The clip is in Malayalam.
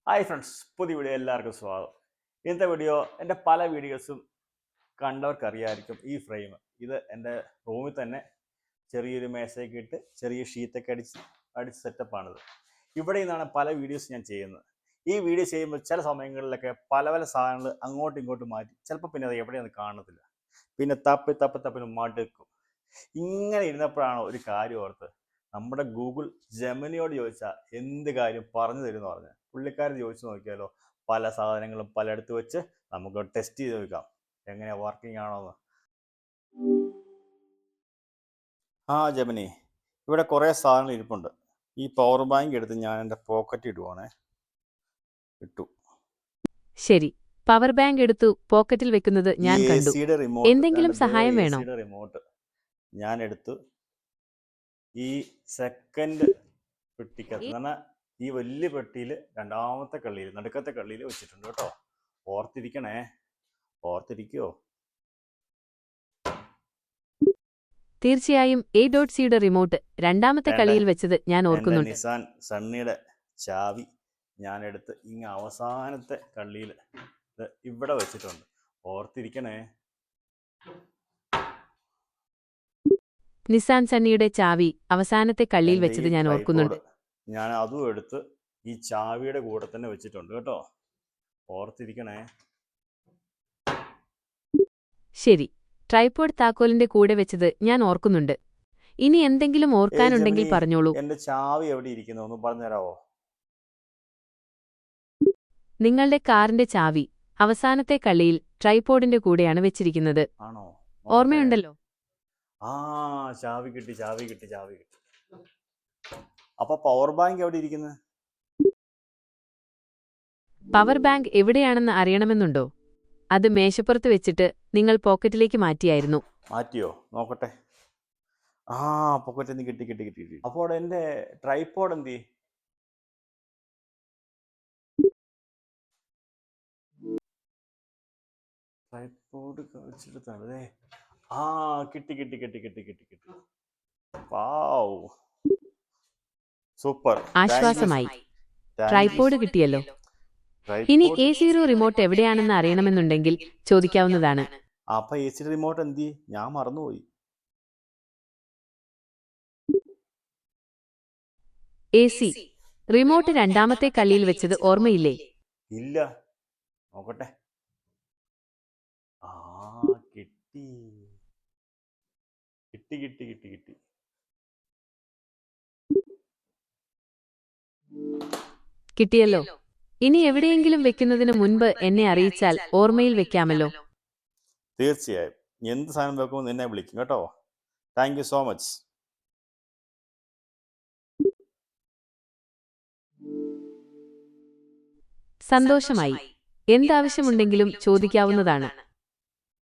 ഹായ് ഫ്രണ്ട്സ്, പുതിയ വീഡിയോ എല്ലാവർക്കും സ്വാഗതം. ഇന്നത്തെ വീഡിയോ എൻ്റെ പല വീഡിയോസും കണ്ടവർക്ക് അറിയാമായിരിക്കും. ഈ ഫ്രെയിം ഇത് എൻ്റെ റൂമിൽ തന്നെ ചെറിയൊരു മേശയൊക്കെ ഇട്ട് ചെറിയ ഷീറ്റൊക്കെ അടിച്ച് സെറ്റപ്പാണിത്. ഇവിടെ നിന്നാണ് പല വീഡിയോസ് ഞാൻ ചെയ്യുന്നത്. ഈ വീഡിയോ ചെയ്യുമ്പോൾ ചില സമയങ്ങളിലൊക്കെ പല പല സാധനങ്ങൾ അങ്ങോട്ടും ഇങ്ങോട്ടും മാറ്റി ചിലപ്പോൾ പിന്നെ അത് എവിടെയൊന്നും കാണത്തില്ല. പിന്നെ തപ്പിന് മടുക്കും. ഇങ്ങനെ ഇരുന്നപ്പോഴാണ് ഒരു കാര്യം ഓർത്ത് നമ്മുടെ ഗൂഗിൾ ജെമിനിയോട് ചോദിച്ചാൽ എന്ത് കാര്യം പറഞ്ഞു തരുമെന്ന് പറഞ്ഞു. പുള്ളിക്കാരൻ ചോദിച്ചു നോക്കിയാലോ, പല സാധനങ്ങളും പലയിടത്ത് വെച്ച് നമുക്ക് ടെസ്റ്റ് ചെയ്ത് നോക്കാം എങ്ങനെയാ വർക്കിംഗ് ആണോന്ന്. ജെമിനി, ഇവിടെ കുറേ സാധനങ്ങൾ ഇരിപ്പുണ്ട്. ഈ പവർ ബാങ്ക് എടുത്ത് ഞാൻ എൻ്റെ പോക്കറ്റ് ഇടുവാണേ. ഇട്ടു. ശരി, പവർ ബാങ്ക് എടുത്തു പോക്കറ്റിൽ വെക്കുന്നത് ഞാൻ കണ്ടു. എന്തെങ്കിലും സഹായം വേണോ? റിമോട്ട് ഞാൻ എടുത്തു. ഈ സെക്കൻഡ് പെട്ടിക്കകത്ത് പറഞ്ഞാൽ ഈ വലിയ പെട്ടിയിൽ രണ്ടാമത്തെ കള്ളിയിൽ നടുക്കത്തെ കള്ളിയിൽ വെച്ചിട്ടുണ്ട് കേട്ടോ. ഓർത്തിരിക്കോ? തീർച്ചയായും A.Cയുടെ റിമോട്ട് രണ്ടാമത്തെ കളിയിൽ വെച്ചത് ഞാൻ ഓർക്കുന്നുണ്ട്. നിസാൻ സണ്ണിയുടെ ചാവി ഞാൻ എടുത്ത് അവസാനത്തെ കള്ളിയിൽ ഇവിടെ വെച്ചിട്ടുണ്ട്. ഓർത്തിരിക്കണേ. നിസാൻ സണ്ണിയുടെ ചാവി അവസാനത്തെ കള്ളിയിൽ വെച്ചത് ഞാൻ ഓർക്കുന്നുണ്ട്. ഞാൻ അതും എടുത്ത് ഈ ചാവിയുടെ കൂടെ തന്നെ വെച്ചിട്ടുണ്ട് കേട്ടോ. ഓർത്തിരിക്കണേ. ശരി, ട്രൈപോഡ് താക്കോലിന്റെ കൂടെ വെച്ചത് ഞാൻ ഓർക്കുന്നുണ്ട്. ഇനി എന്തെങ്കിലും ഓർക്കാനുണ്ടെങ്കിൽ പറഞ്ഞോളൂ. എന്റെ ചാവി എവിടെ ഇരിക്കുന്നു ഒന്ന് പറഞ്ഞുതരാവോ? നിങ്ങളുടെ കാറിന്റെ ചാവി അവസാനത്തെ കള്ളിയിൽ ട്രൈപോഡിന്റെ കൂടെയാണ് വെച്ചിരിക്കുന്നത്. ആണോ? ഓർമ്മയുണ്ടല്ലോ. ചാവി കിട്ടി. അപ്പൊ പവർ ബാങ്ക് എവിടെ ഇരിക്കുന്നത്? പവർ ബാങ്ക് എവിടെയാണെന്ന് അറിയണമെന്നുണ്ടോ? അത് മേശപ്പുറത്ത് വെച്ചിട്ട് നിങ്ങൾ പോക്കറ്റിലേക്ക് മാറ്റിയായിരുന്നു. മാറ്റിയോ? നോക്കട്ടെ. പോക്കറ്റിൽ നിന്ന് കിട്ടി. അപ്പോൾ എന്റെ ട്രൈപോഡ് എന്തി? ട്രൈപോഡ് വെച്ചിട്ട് കിട്ടി. വാവ്, സൂപ്പർ, ആശ്വാസമായി. ട്രൈപോഡ് കിട്ടിയല്ലോ. ഇനി A0 റിമോട്ട് എവിടെയാണെന്ന് അറിയണമെന്നുണ്ടെങ്കിൽ ചോദിക്കാവുന്നതാണ്. അപ്പൊ A0 റിമോട്ട് എന്തി? ഞാൻ മറന്നുപോയി. AC റിമോട്ട് രണ്ടാമത്തെ കള്ളിയിൽ വെച്ചത് ഓർമ്മയില്ലേ? ഇല്ല, നോക്കട്ടെ. കിട്ടി. കിട്ടിയല്ലോ. ഇനി എവിടെയെങ്കിലും വെക്കുന്നതിന് മുൻപ് എന്നെ അറിയിച്ചാൽ ഓർമ്മയിൽ വെക്കാമല്ലോ. തീർച്ചയായും. എന്ത് സാധനം വെക്കുമെന്ന് എന്നെ വിളിക്കും കേട്ടോ. Thank you so much. സന്തോഷമായി. എന്താവശ്യമുണ്ടെങ്കിലും ചോദിക്കാവുന്നതാണ്.